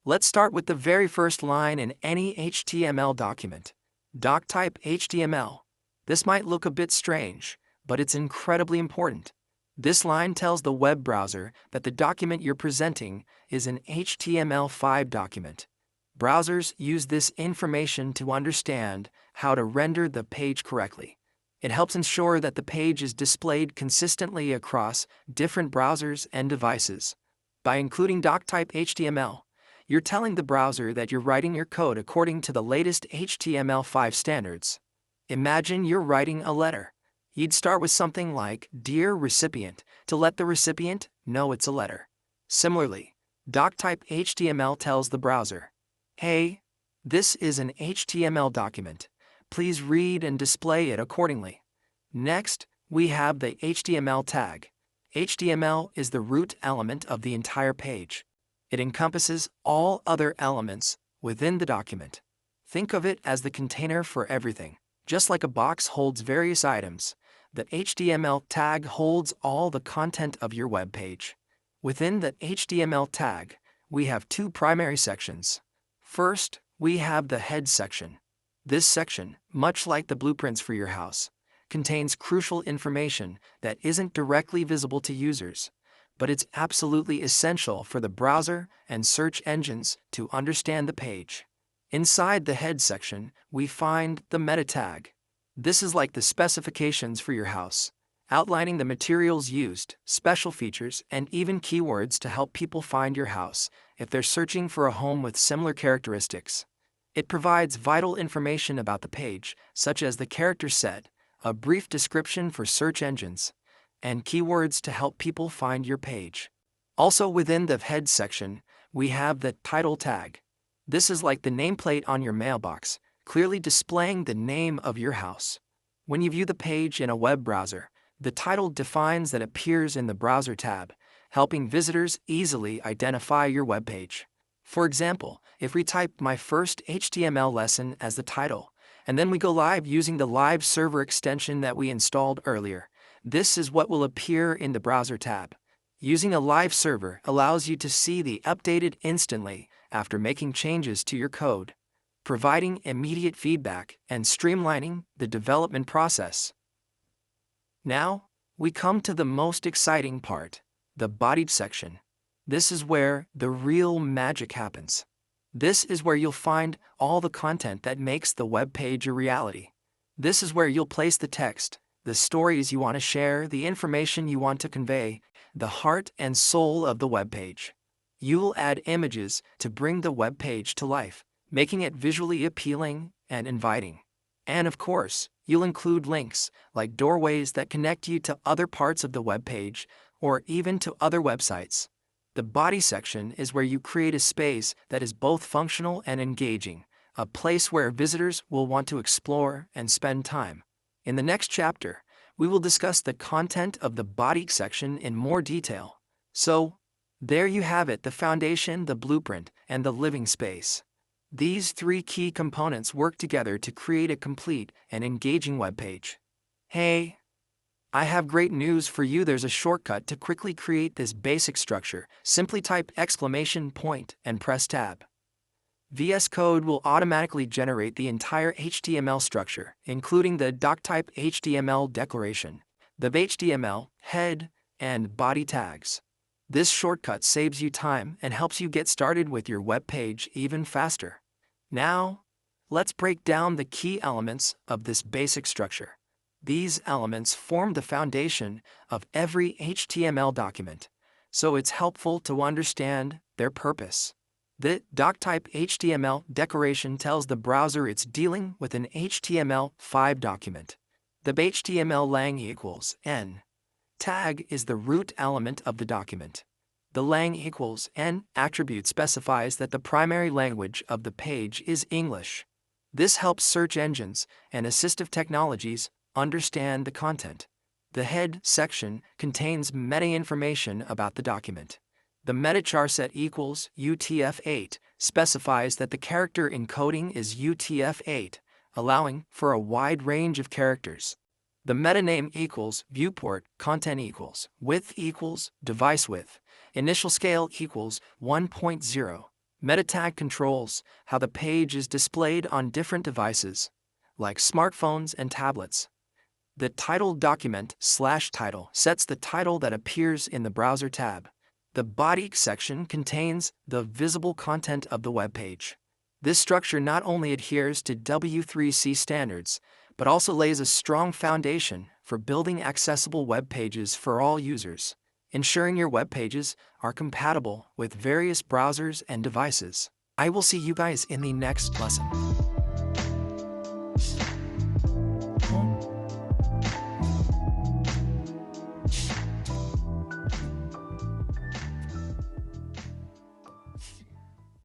Let's start with the very first line in any HTML document. DOCTYPE HTML. This might look a bit strange, but it's incredibly important. This line tells the web browser that the document you're presenting is an HTML5 document. Browsers use this information to understand how to render the page correctly. It helps ensure that the page is displayed consistently across different browsers and devices. By including DOCTYPE HTML, you're telling the browser that you're writing your code according to the latest HTML5 standards. Imagine you're writing a letter. You'd start with something like "Dear recipient" to let the recipient know it's a letter. Similarly, DOCTYPE HTML tells the browser, "Hey, this is an HTML document. Please read and display it accordingly." Next, we have the HTML tag. HTML is the root element of the entire page. It encompasses all other elements within the document. Think of it as the container for everything. Just like a box holds various items, the HTML tag holds all the content of your web page. Within the HTML tag, we have two primary sections. First, we have the head section. This section, much like the blueprints for your house, contains crucial information that isn't directly visible to users, but it's absolutely essential for the browser and search engines to understand the page. Inside the head section, we find the meta tag. This is like the specifications for your house, outlining the materials used, special features, and even keywords to help people find your house if they're searching for a home with similar characteristics. It provides vital information about the page, such as the character set, a brief description for search engines, and keywords to help people find your page. Also within the head section, we have the title tag. This is like the nameplate on your mailbox, clearly displaying the name of your house. When you view the page in a web browser, the title defines that appears in the Browser tab, helping visitors easily identify your web page. For example, if we type "My first HTML lesson" as the title, and then we go live using the live server extension that we installed earlier, this is what will appear in the Browser tab. Using a live server allows you to see the updated instantly after making changes to your code, providing immediate feedback and streamlining the development process. Now, we come to the most exciting part, the body section. This is where the real magic happens. This is where you'll find all the content that makes the web page a reality. This is where you'll place the text, the stories you want to share, the information you want to convey, the heart and soul of the web page. You'll add images to bring the web page to life, making it visually appealing and inviting. And of course, you'll include links, like doorways that connect you to other parts of the web page or even to other websites. The body section is where you create a space that is both functional and engaging, a place where visitors will want to explore and spend time. In the next chapter, we will discuss the content of the body section in more detail. So, there you have it, the foundation, the blueprint, and the living space. These three key components work together to create a complete and engaging web page. Hey, I have great news for you. There's a shortcut to quickly create this basic structure. Simply type exclamation point and press tab. VS Code will automatically generate the entire HTML structure, including the DOCTYPE HTML declaration, the HTML, head, and body tags. This shortcut saves you time and helps you get started with your web page even faster. Now, let's break down the key elements of this basic structure. These elements form the foundation of every HTML document, so it's helpful to understand their purpose. The DOCTYPE HTML declaration tells the browser it's dealing with an HTML5 document. The HTML lang equals n tag is the root element of the document. The lang equals n attribute specifies that the primary language of the page is English. This helps search engines and assistive technologies understand the content. The head section contains meta information about the document. The meta charset equals UTF-8 specifies that the character encoding is UTF-8, allowing for a wide range of characters. The meta name equals viewport, content equals width equals device width, initial scale equals 1.0. Meta tag controls how the page is displayed on different devices, like smartphones and tablets. The title document/title sets the title that appears in the browser tab. The body section contains the visible content of the web page. This structure not only adheres to W3C standards, but also lays a strong foundation for building accessible web pages for all users, ensuring your web pages are compatible with various browsers and devices. I will see you guys in the next lesson.